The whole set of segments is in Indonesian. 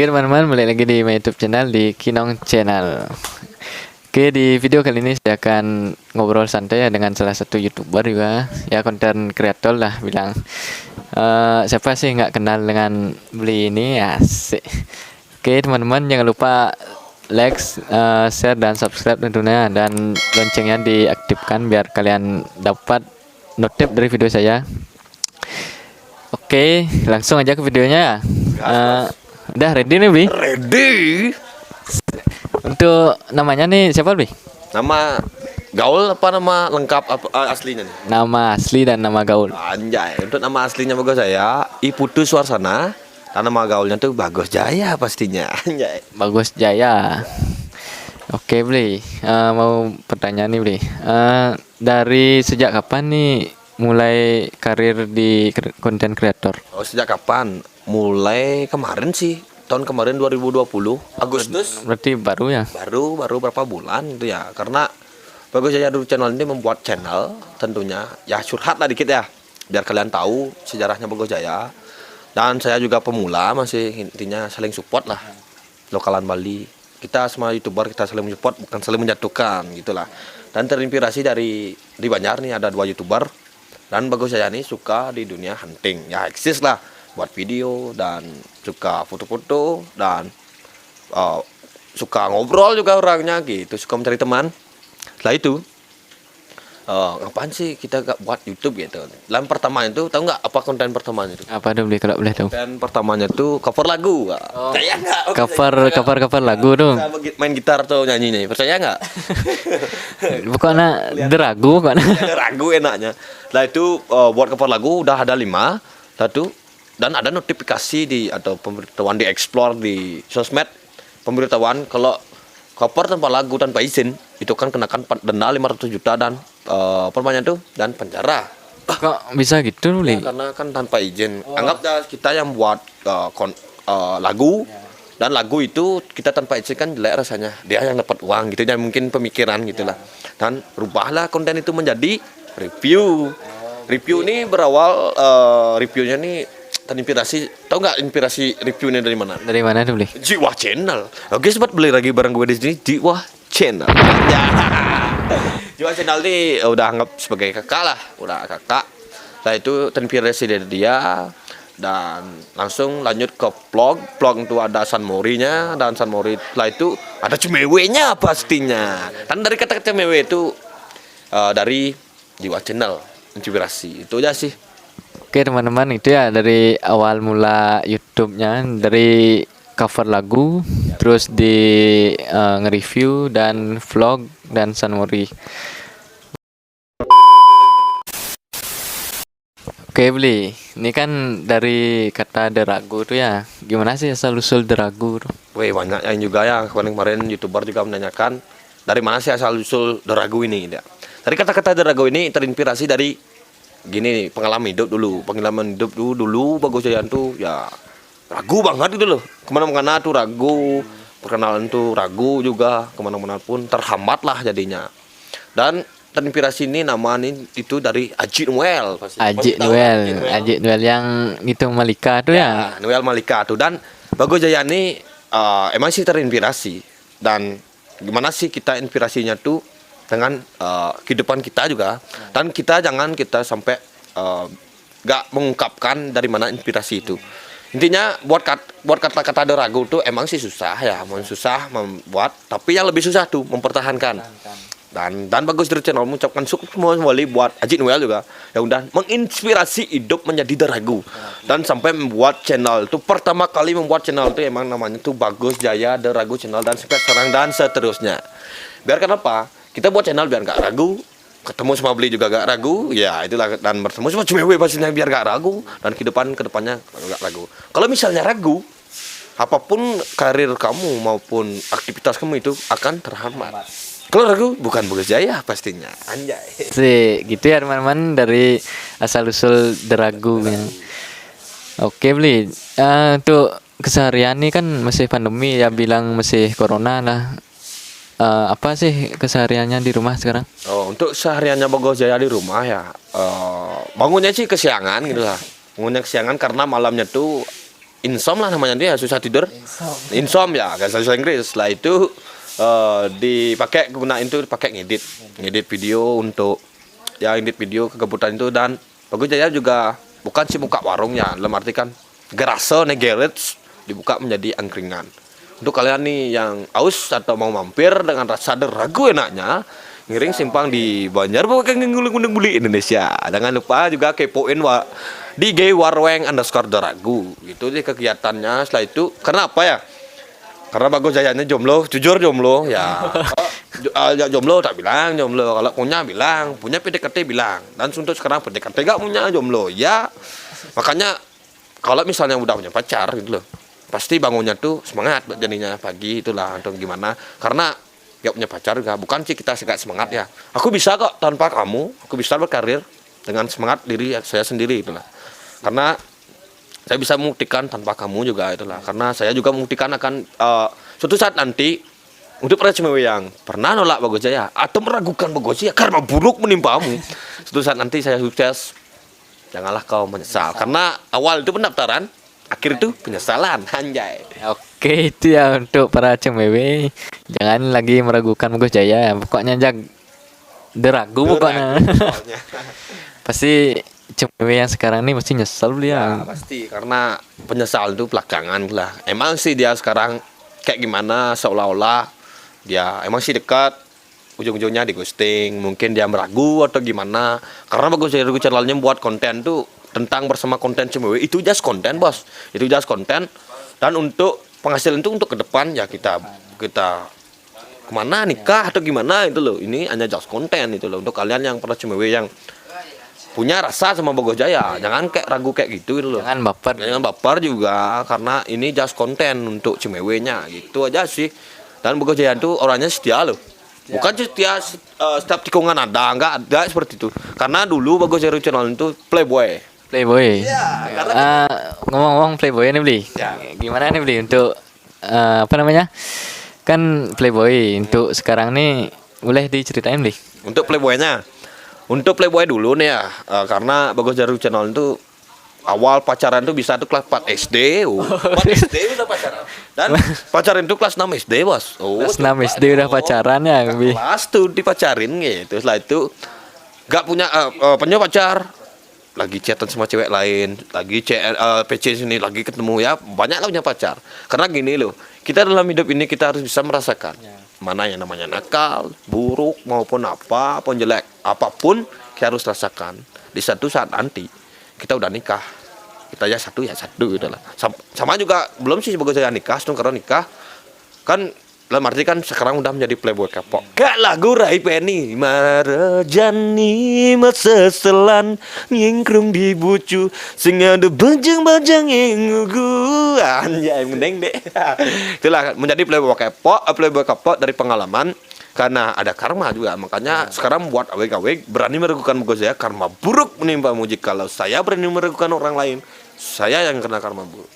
Oke teman-teman, balik lagi di my YouTube channel, di Kinong Channel. Oke, di video kali ini saya akan ngobrol santai ya dengan salah satu YouTuber juga, ya konten kreator lah bilang. Siapa sih nggak kenal dengan beli ini, asik. Oke teman-teman, jangan lupa like, share dan subscribe tentunya, dan loncengnya diaktifkan biar kalian dapat notif dari video saya. Oke, langsung aja ke videonya. Udah ready nih, Bi? Ready. Untuk namanya nih siapa, Bi? Nama gaul apa nama lengkap apa aslinya nih? Nama asli dan nama gaul. Anjay, untuk nama aslinya bagus saya Iputu Suarsana. Dan nama gaulnya tuh Bagus Jaya pastinya. Anjay. Bagus Jaya. Oke, Bli. Mau pertanyaan nih, Bli. Dari sejak kapan nih mulai karir di konten kreator? Oh, sejak kapan? Mulai kemarin sih. Tahun kemarin 2020 Agustus. Berarti baru ya? Baru berapa bulan itu ya. Karena Bagus Jaya dulu channel ini membuat channel tentunya ya curhat lah dikit ya. Biar kalian tahu sejarahnya Bagus Jaya. Dan saya juga pemula, masih intinya saling support lah. Lokalan Bali. Kita semua YouTuber kita saling support, bukan saling menjatuhkan gitulah. Dan terinspirasi dari di Banjar nih ada 2 YouTuber. Dan Bagus Jaya ini suka di dunia hunting. Ya eksis lah, buat video dan suka foto-foto dan suka ngobrol juga orangnya gitu, suka mencari teman. Setelah itu ngapain sih kita gak buat YouTube gitu. Dan pertama itu tahu nggak apa konten pertamanya itu? Apa tuh, Bli, kalau boleh tahu? Konten pertamanya tuh cover lagu. Percaya nggak? Cover lagu dong. Main gitar atau nyanyi nih, percaya nggak? Bukannya deragu kan? Ada ragu enaknya. Lah itu buat cover lagu udah ada 5. Satu dan ada notifikasi di atau pemberitahuan di explore di sosmed, pemberitahuan kalau cover tanpa lagu tanpa izin itu kan kenakan denda 500 juta dan perbanyak tuh dan penjara. Kok bisa gitu, Bli? Ya, karena kan tanpa izin. Anggap kita yang buat lagu dan lagu itu kita tanpa izin kan jelek rasanya. Dia yang dapat uang gitu, dan mungkin pemikiran gitulah. Dan rubahlah konten itu menjadi review. Review ini berawal reviewnya nih terinspirasi. Tahu nggak inspirasi reviewnya dari mana? Dari mana tuh, Bli? Jiwa Channel. Oke, sempat beli lagi barang gue di sini Jiwa Channel. Ya. Jiwa Channel ini udah anggap sebagai kakak lah, udah kakak. Nah itu terinspirasi dari dia dan langsung lanjut ke vlog. Vlog itu ada San Mori-nya dan San Mori setelah itu ada cemewenya pastinya. Dan dari kata-kata cemewe itu dari Jiwa Channel inspirasi. Itu aja sih. Oke teman-teman, itu ya dari awal mula YouTube-nya, dari cover lagu, terus di nge-review dan vlog dan San Mori. Oke, Bli, ini kan dari kata deragu tuh ya, gimana sih asal usul deragu tuh? Wih, banyak yang juga ya kemarin YouTuber juga menanyakan dari mana sih asal usul deragu ini ya. Dari kata-kata deragu ini terinspirasi dari gini nih, pengalaman hidup dulu Bagus Jaya tuh ya ragu banget itu loh, kemana-mana tuh ragu, perkenalan tuh ragu juga, kemana-mana pun terhambat lah jadinya. Dan terinspirasi ini nama ini itu dari Aji Noel. Aji Noel yang itu Malika tuh ya? Noel Malika tuh. Dan Bagus Jaya ini emang sih terinspirasi. Dan gimana sih kita inspirasinya tuh dengan kehidupan kita juga. Dan kita jangan kita sampai gak mengungkapkan dari mana inspirasi itu. Intinya buat kata-kata ragu tuh emang sih susah ya, susah membuat, tapi yang lebih susah tuh mempertahankan. Dan Bagus dari channel mengucapkan sukses kembali buat Aji Noel juga. Ya udah menginspirasi hidup menjadi deragu. Dan sampai membuat channel itu pertama kali membuat channel itu emang namanya tuh Bagus Jaya Deragu Channel dan sampai sekarang dan seterusnya. Biar kenapa? Kita buat channel biar gak ragu, ketemu sama beli juga gak ragu, ya itulah, dan bertemu sama cewek pastinya biar gak ragu, dan kedepannya gak ragu. Kalau misalnya ragu, apapun karir kamu maupun aktivitas kamu itu akan terhambat. Kalau ragu, bukan Bagus Jaya pastinya, anjay. Sih, gitu ya teman-teman, dari asal usul deragu ya. Oke, Bli, untuk keseharian ini kan masih pandemi ya, bilang masih corona lah. Apa sih kesehariannya di rumah sekarang? Oh, untuk sehariannya Bagus Jaya di rumah ya, bangunnya sih kesiangan gitu lah. Bangunnya kesiangan karena malamnya tuh insom lah namanya dia, susah tidur. Insom ya, bahasa Inggris. Setelah itu dipakai gunain tuh dipakai ngedit video untuk ya ngedit video kegebutan itu. Dan Bagus Jaya juga bukan sih buka warungnya, dalam arti kan garase nih garage dibuka menjadi angkringan. Untuk kalian nih yang aus atau mau mampir dengan rasa ragu enaknya, ngiring simpang di Banjar bukan nguling buli Indonesia. Jangan lupa juga kepoin di @warweng_deragu gitu deh kegiatannya. Setelah itu karena apa ya? Karena Bagus Jayanya jomblo, jujur jomblo ya. Jomblo tak bilang jomblo, kalau punya PDKT bilang. Dan untuk sekarang PDKT gak punya jomblo ya. Makanya kalau misalnya udah punya pacar gitu loh, pasti bangunnya tuh semangat jadinya pagi itulah atau gimana. Karena gak punya pacar juga bukan sih kita semangat ya. Aku bisa kok tanpa kamu, aku bisa berkarir dengan semangat diri saya sendiri itulah. Karena saya bisa membuktikan tanpa kamu juga itulah. Karena saya juga membuktikan akan suatu saat nanti untuk para cewek yang pernah nolak Bagus Jaya atau meragukan Bagus Jaya karena buruk menimpamu, suatu saat nanti saya sukses, janganlah kau menyesal. Karena awal itu pendaftaran, akhir itu penyesalan. Anjay. Oke, itu ya untuk para cewek. Jangan lagi meragukan Bagus Jaya. Pokoknya deragu pokoknya. Pasti cewek yang sekarang ini mesti nyesel Ya, dia. pasti karena penyesal itu belakangan lah. Emang sih dia sekarang kayak gimana seolah-olah dia emang sih dekat, ujung-ujungnya di ghosting, mungkin dia meragu atau gimana. Karena Bagus Jaya channelnya buat konten tuh tentang bersama konten cewek, itu just konten bos, itu just konten. Dan untuk penghasilan itu untuk ke depan ya kita kemana nikah atau gimana itu loh, ini hanya just konten itu loh. Untuk kalian yang pernah cewek yang punya rasa sama Bagus Jaya, jangan kayak ragu kayak gitu loh. Jangan baper. Jangan baper juga karena ini just konten untuk ceweknya gitu aja sih. Dan Bagus Jaya itu orangnya setia loh. Bukan setia setiap tikungan ada, enggak ada seperti itu. Karena dulu Bagus Jaya channel itu playboy. Playboy. Ya, Ngomong-ngomong Playboy ini beli. Ya. Gimana nih beli untuk apa namanya? Kan Playboy untuk sekarang nih boleh diceritain beli. Untuk playboynya. Untuk playboy dulu nih ya, karena Bagus Jaya channel itu awal pacaran tuh bisa tuh kelas 4 SD. 4 SD udah pacaran. Dan pacaran itu kelas 6 SD, Bos. Kelas 6 SD udah pacaran ya, Bi. Kelas tuh dipacarin gitu. Setelah itu gak punya pacar. Lagi chatan sama cewek lain, lagi PC sini lagi ketemu ya, banyak lah punya pacar. Karena gini loh, kita dalam hidup ini kita harus bisa merasakan mana yang namanya nakal, buruk maupun apapun jelek, apapun kita harus rasakan. Di satu saat nanti kita udah nikah, kita ya satu gitu lah. Sama juga belum sih Bagus Jaya nikah, karena nikah kan dalam arti kan sekarang udah menjadi playboy kapok. Gak lagu Rai Penny marajani maseselan nyingkrung di bucu sing ada bajang-bajang yang ngugu anjay mending deh. Itulah menjadi playboy kapok dari pengalaman. Karena ada karma juga, makanya sekarang buat aweg-aweg berani meragukan Bagus Jaya, karma buruk menimpamu. Jikalau saya berani meragukan orang lain, saya yang kena karma buruk.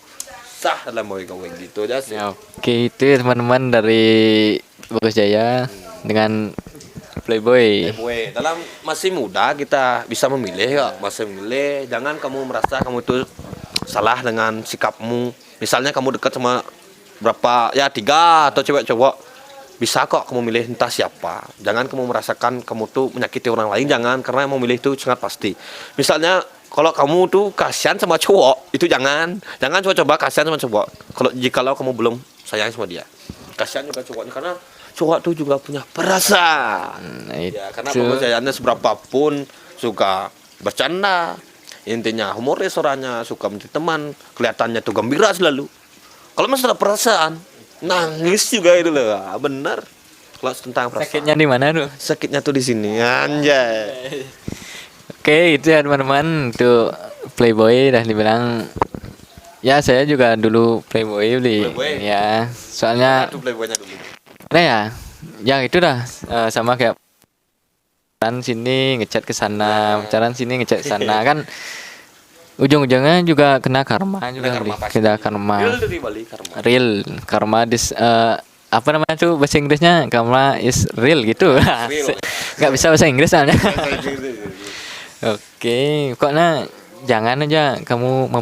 Sah dalam aweg-aweg gitu aja sih. Ya, oke, itu ya teman-teman dari Bagus Jaya dengan Playboy. Dalam masih muda kita bisa memilih ya, masih memilih. Jangan kamu merasa kamu itu salah dengan sikapmu. Misalnya kamu dekat sama berapa ya 3 atau cewek cowok, bisa kok kamu milih entah siapa. Jangan kamu merasakan kamu tuh menyakiti orang lain, jangan, karena yang memilih itu sangat pasti. Misalnya kalau kamu tuh kasihan sama cowok, itu jangan coba kasihan sama cowok. Jikalau kamu belum sayang sama dia, kasihan juga cowoknya, karena cowok tuh juga punya perasaan. Nah, Ya, karena Bagus Jayanya seberapapun suka bercanda, intinya humoris orangnya, suka menjadi teman, kelihatannya tuh gembira selalu. Kalau masalah perasaan, nangis juga itu loh, bener. Kalau tentang perasaan. Sakitnya di mana tuh? Sakitnya tuh di sini, anjay. Oke, itu ya teman-teman, itu Playboy dah dibilang. Ya, saya juga dulu Playboy beli. Playboy? Ya, soalnya Itu playboynya dulu. nah ya, yang itu dah sama kayak pacaran sini ngechat ke sana, pacaran sini ngechat ke sana kan ujung-ujungnya juga kena karma juga, kena karma. Real dari Bali karma. Real karma apa namanya tuh bahasa Inggrisnya, karma is real gitu. Real. Nggak bisa bahasa Inggris soalnya. Oke, pokoknya jangan aja kamu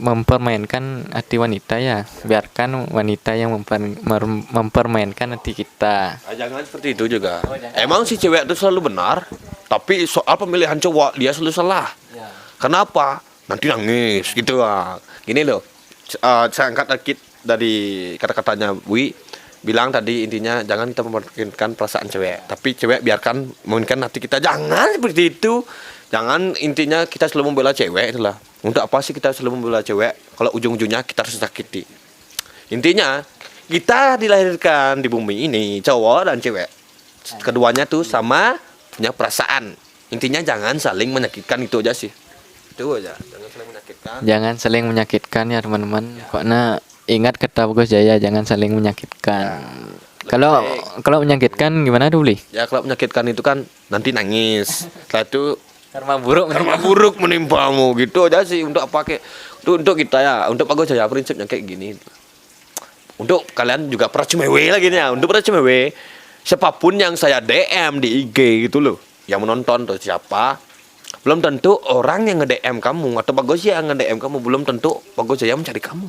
mempermainkan hati wanita ya. Biarkan wanita yang mempermainkan hati kita. Jangan seperti itu juga. Emang si cewek itu selalu benar, tapi soal pemilihan cowok dia selalu salah. Kenapa? Nanti nangis gitu ah. Gini loh, saya angkat dikit dari kata-katanya Wi bilang tadi, intinya jangan kita mempermainkan perasaan cewek, tapi cewek biarkan memainkan hati kita. Jangan seperti itu. Jangan, intinya kita selalu membela cewek itulah. Untuk apa sih kita selalu membela cewek kalau ujung-ujungnya kita harus sakiti? Intinya kita dilahirkan di bumi ini cowok dan cewek. Keduanya tuh sama punya perasaan. Intinya jangan saling menyakitkan, itu aja sih. Itu aja, jangan saling menyakitkan. Jangan saling menyakitkan ya teman-teman. Karena ingat kata Bagus Jaya, jangan saling menyakitkan. Kalau menyakitkan gimana tuh, Bli? Ya kalau menyakitkan itu kan nanti nangis. Setelah itu Karma buruk menimpamu, gitu aja sih. Untuk apa kayak untuk kita ya, untuk Bagus Jaya prinsipnya kayak gini. Untuk kalian juga pernah cemewe lagi nih ya. Untuk pernah cemewe, siapapun yang saya DM di IG gitu loh, yang menonton tuh siapa, belum tentu orang yang nge-DM kamu atau Bagus Jaya yang nge-DM kamu, belum tentu Bagus Jaya mencari kamu.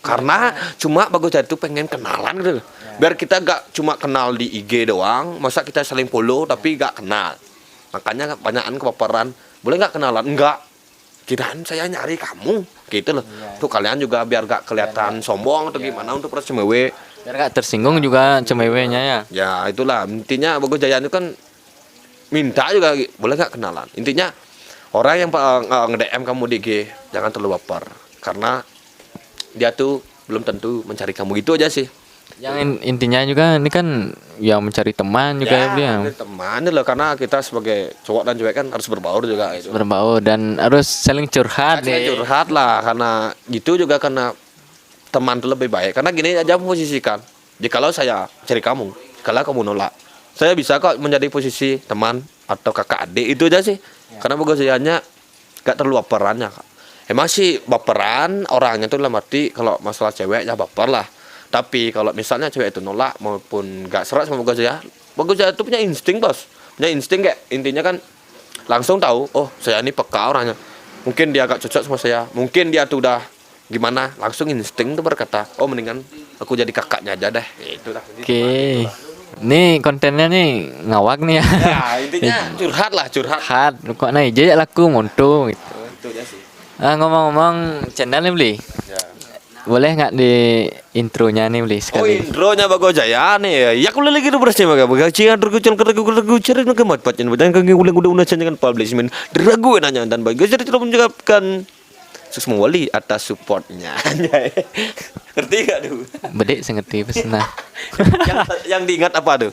Karena cuma Bagus Jaya itu pengen kenalan gitu loh. Biar kita gak cuma kenal di IG doang, masa kita saling follow tapi gak kenal. Makanya banyakan kepaparan, boleh gak kenalan? Enggak. Kirain saya nyari kamu, gitu loh. Tuh kalian juga biar gak kelihatan sombong atau gimana untuk proses cemewe. Biar gak tersinggung juga cemewenya ya. Ya itulah intinya. Bagus Jaya itu kan minta juga boleh gak kenalan. Intinya orang yang nge-DM kamu di IG jangan terlalu baper, karena dia tuh belum tentu mencari kamu, gitu aja sih. Yang intinya juga ini kan ya mencari teman juga ya, Bli, ya. Teman loh, karena kita sebagai cowok dan cewek kan harus berbaur juga gitu. Berbaur dan harus saling curhat Kita curhat lah, karena gitu juga, karena teman itu lebih baik. Karena gini aja posisikan, jikalau saya cari kamu, kalau kamu nolak, saya bisa kok menjadi posisi teman atau kakak adik, itu aja sih. Karena Bagus Jayanya gak terlalu baperannya. Emang sih baperan orangnya tuh dalam arti kalau masalah cewek ya baper lah. Tapi kalau misalnya cewek itu nolak maupun gak serak sama Bagus Jaya itu punya insting, bos. Punya insting kayak intinya kan langsung tahu, oh saya ini peka orangnya. Mungkin dia agak cocok sama saya, mungkin dia tuh udah gimana, langsung insting tuh berkata, oh mendingan aku jadi kakaknya aja deh. Itulah. Oke. Nih kontennya nih ngawak nih ya. Ya intinya curhat lah, curhat. Kok naik aja laku monto gitu. Itu aja sih. Ngomong-ngomong channelnya, Bli. Ya. Boleh nggak di intronya nih, Bli, Oh sekali? intronya Bagus Jaya nih ya kuliah lagi tuh bersih maka bagaimana tergucil cari kemat pacin badan kaki udah dengan publishment deragu nanya dan Bagus Jaya tidak menjawabkan semua wali atas supportnya. Ngerti gak tuh? Bedek saya ngerti pesena. yang diingat apa tuh?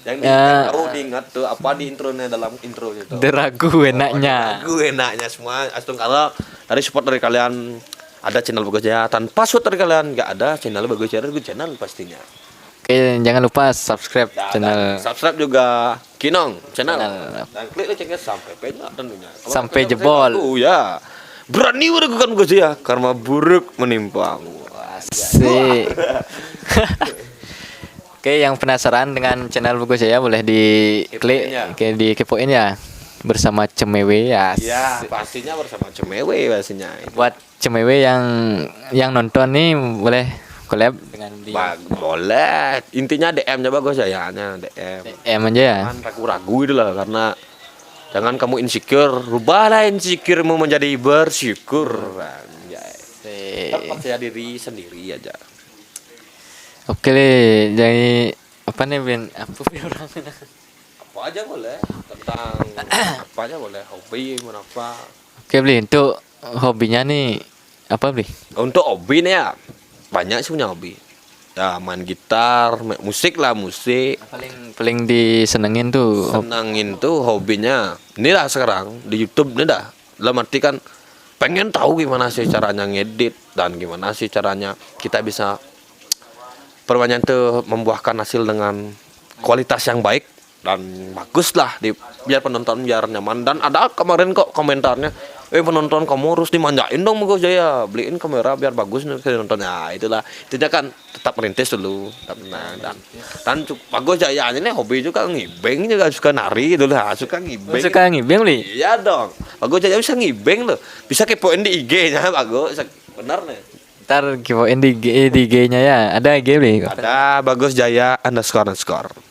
Yang diingat, diingat tuh apa di intronya, dalam intro itu? Deragu enaknya. Gue enaknya semua. Astung kalau dari support dari kalian ada channel Bagus Jaya, tanpa support dari kalian nggak ada channel Bagus Jaya, Bagus channel pastinya. Oke, jangan lupa subscribe channel. Subscribe juga Kinong channel. Dan klik loncengnya sampai penyok tentunya. Sampai jebol. Oh ya. Berani meragukan Bagus Jaya karena buruk menimpamu. Asik. Oke, yang penasaran dengan channel Bagus Jaya boleh diklik, dikepoin ya. Bersama Cemewe ya. Ya, pastinya bersama Cemewe pastinya. Buat Cemewe yang nonton nih boleh collab dengan dia. Boleh. Intinya DM-nya Bagus Jayanya, DM. DM aja ya. Jangan ragu-ragu itu lah, karena jangan kamu insecure, rubahlah insecuremu menjadi bersyukur. Tetap percaya diri sendiri aja. Oke deh, jadi apa nih Ben? Apa orang? Apa aja boleh, tentang apa aja boleh, hobi apa. Oke, Bli, untuk hobinya nih apa, Bli? Untuk hobi nih ya banyak sih punya hobi. Ya main gitar, main musik lah, musik. Paling disenengin tuh. Senangin tuh hobinya. Ini lah sekarang di YouTube nih dah. Dalam arti kan pengen tahu gimana sih caranya ngedit dan gimana sih caranya kita bisa perbanyak tuh membuahkan hasil dengan kualitas yang baik dan bagus lah, biar penonton biar nyaman. Dan ada kemarin kok komentarnya, penonton kamu harus dimanjain dong Bagus Jaya, beliin kamera biar bagus nih saya nonton. Ya itulah, itunya kan tetap merintis dulu, tetap tenang. Bagus Jaya ini hobi juga ngibeng juga, suka nari gitu lah, suka ngibeng. Suka ngibeng beli. Iya dong, Bagus Jaya bisa ngibeng loh, bisa kepoin di IG-nya Bagus, benar nih. Ntar kepoin di IG-nya ya. Ada IG beli. Ada Bagus Jaya __.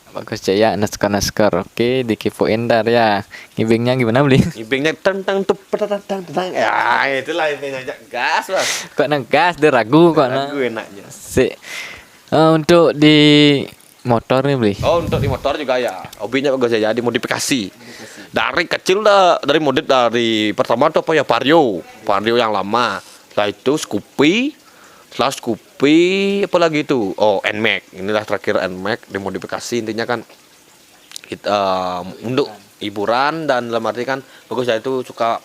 Bagus Jaya __. Oke, dikepoin ntar ya. Ngibengnya gimana beli? Ngibengnya tentang ya itulah intinya, gas lah. Kok ngegas dia ragu kok Lagu enaknya. Untuk di motor nih beli. Oh, untuk di motor juga ya. Hobinya Bagus Jaya dimodifikasi. Dari kecil dah, dari modif dari pertama tuh apa ya, Vario yang lama. Setelah itu Scoopy, apa lagi itu? Oh, NMAX. Inilah terakhir NMAX dimodifikasi. Intinya kan kita untuk hiburan, dan dalam arti kan Bagus Jaya itu suka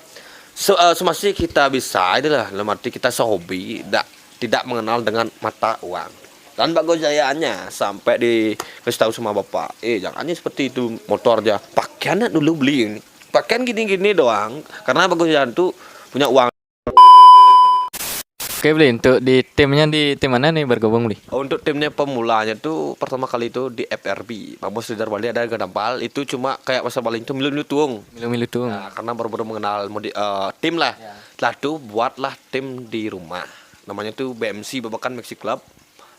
semasa kita bisa, itulah dalam arti kita sehobi, tidak mengenal dengan mata uang. Dan Bagus Jayanya sampai dikasih tahu sama bapak, jangannya seperti itu motornya, pakaiannya dulu beli ini, pakaian gini-gini doang, karena Bagus Jaya itu punya uang. Oke beli, untuk di timnya di tim mana nih bergabung beli? Oh, untuk timnya pemulanya tuh pertama kali itu di FRB, Mamos Leader Bali, ada Gadampal, itu cuma kayak masa paling itu milu tuung. Milu tuh. Nah, karena baru-baru mengenal tim lah. Setelah itu buatlah tim di rumah. Namanya tuh BMC, Babakan Maxi Club.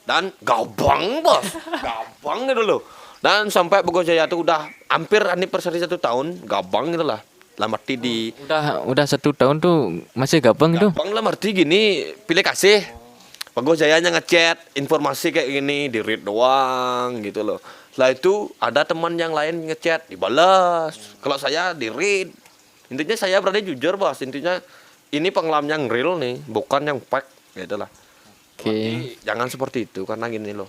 Dan gabang bos, gabang gitu loh. Dan sampai Bagus Jaya tuh udah hampir anniversary 1 tahun, gabang gitu lah. Lah arti di udah 1 tahun tuh masih gabang itu. Gabang lah arti gini, pilih kasih. Bagus Jayanya ngechat informasi kayak gini, di read doang gitu loh. Setelah itu ada teman yang lain ngechat, dibalas. Kalau saya di read. Intinya saya berani jujur bos. Intinya ini pengalaman yang real nih, bukan yang fake gitu lah. Oke. Jangan seperti itu, karena gini loh.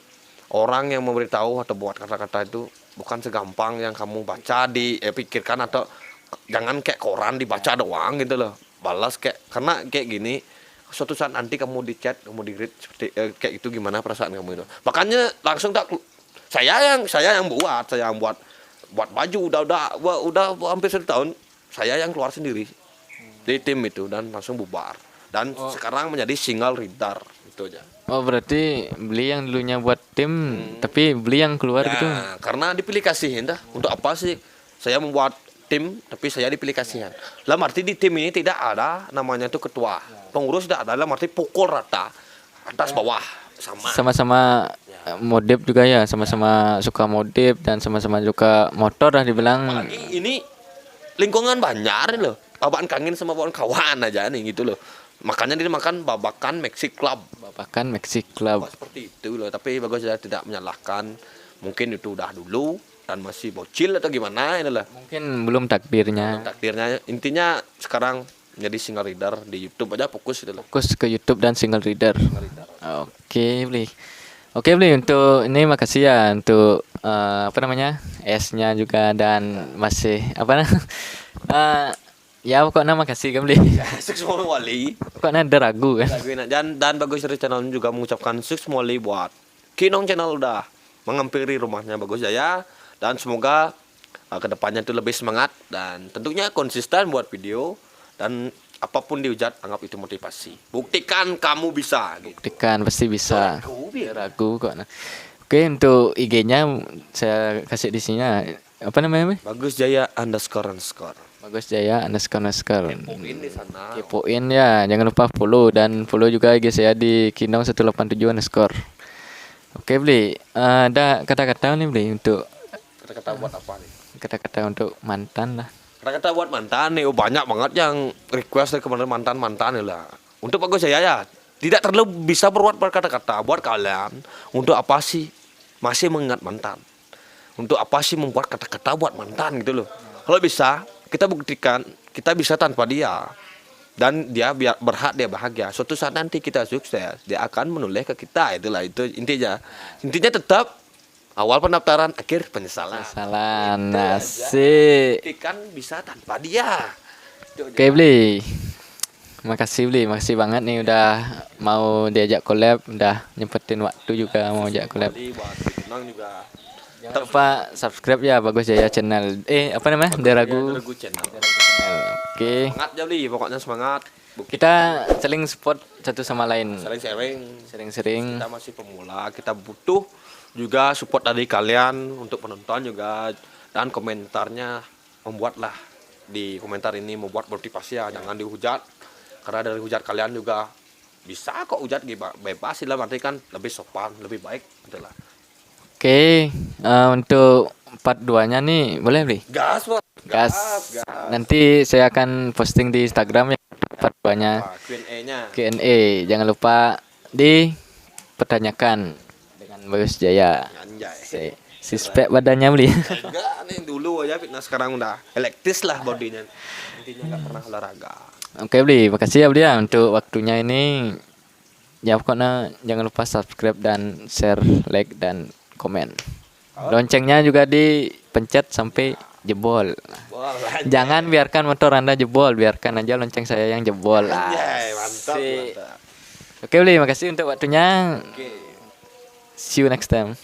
Orang yang memberitahu atau buat kata-kata itu bukan segampang yang kamu baca pikirkan, atau jangan kayak koran dibaca doang gitu loh. Balas karena kayak gini, suatu saat nanti kamu di chat, kamu di read seperti kayak itu, gimana perasaan kamu itu. Makanya langsung saya yang buat baju udah hampir 1 tahun, saya yang keluar sendiri di tim itu, dan langsung bubar. Dan sekarang menjadi single reader itu aja. Oh, berarti beli yang dulunya buat tim, tapi beli yang keluar gitu. Karena dipilih kasihin dah. Untuk apa sih saya membuat tim tapi saya dipilih kasihan? Lah arti di tim ini tidak ada namanya itu ketua. Pengurus tidak ada, lah arti pukul rata. Atas bawah sama. Sama-sama modif juga ya, sama-sama suka modif dan sama-sama suka motor lah dibilang. Apalagi ini lingkungan banyak nih loh. Babakan kangen sama babakan kawan aja nih gitu loh. Makanya dia makan Babakan Maxi Club. Babakan Maxi Club. Seperti itu loh. Tapi Bagus Jaya tidak menyalahkan. Mungkin itu udah dulu dan masih bocil atau gimana ini lah. Mungkin belum takdirnya. Takdirnya. Intinya sekarang menjadi single reader di YouTube aja, fokus itu loh. Fokus ke YouTube dan single reader. Oke beli. Oke beli, untuk ini makasih ya untuk apa namanya, S-nya juga, dan masih apa ya pokoknya makasih kan beli. Sukses Wali. Pokoknya ada ragu kan. Dan Bagus dari channel juga mengucapkan sukses Wali buat Kinong Channel, udah menghampiri rumahnya Bagus Jaya, dan semoga kedepannya itu lebih semangat dan tentunya konsisten buat video, dan apapun dihujat anggap itu motivasi. Buktikan kamu bisa. Buktikan pasti bisa. Ragu kok. Nah. Oke, untuk IG-nya saya kasih di sini. Apa namanya? Bagus Jaya _ Bagus Jaya _ Kepoin di sana. Kepoin ya, jangan lupa follow, dan follow juga IG saya di Kinong 187 _ Oke beli, ada kata-kata nih beli untuk Kata-kata buat apa nih? Kata-kata untuk mantan lah. Kata-kata buat mantan nih, banyak banget yang request dari kemarin mantan nih lah. Untuk Bagus Jaya ya, tidak terlalu bisa berbuat berkata-kata buat kalian. Untuk apa sih masih mengingat mantan? Untuk apa sih membuat kata-kata buat mantan gitu loh? Kalau bisa, kita buktikan kita bisa tanpa dia, dan dia berhak, dia bahagia. Suatu saat nanti kita sukses, dia akan menoleh ke kita. Itulah itu intinya. Intinya tetap awal pendaftaran, akhir penyesalan. Asik. Buktikan bisa tanpa dia. Oke beli, makasih beli, makasih banget nih udah mau diajak collab, udah nyempetin waktu juga mau ajak collab. Jangan lupa subscribe ya Bagus Jaya channel. Apa namanya? Deragu Channel. Oke. Semangat ya Bli, pokoknya semangat. Kita saling support satu sama lain. Saling sharing. Sering-sering. Kita masih pemula, kita butuh juga support dari kalian untuk penonton juga, dan komentarnya membuatlah di komentar ini membuat motivasi ya, jangan dihujat, karena dari hujat kalian juga bisa kok hujat bebas lah, berarti kan lebih sopan, lebih baik adalah. Oke, untuk part 2-nya nih boleh Bli? Gas, Bos. Gas. Nanti saya akan posting di Instagram ya part 2-nya. Q&A-nya. Q&A. Jangan lupa dipertanyakan dengan Bagus Jaya. Anjay. Spek badannya Bli. Enggak, nih dulu aja fitness, sekarang udah elektis lah bodinya. Intinya nggak pernah olahraga. Oke Bli, makasih ya Bli ya untuk waktunya ini. Ya pokoknya jangan lupa subscribe dan share, like dan komen. Loncengnya juga dipencet sampai jebol. Boleh. Jangan biarkan motor Anda jebol, biarkan aja lonceng saya yang jebol. Anjay, mantap, Asik. mantap. Oke Bli, makasih untuk waktunya. Oke. See you next time.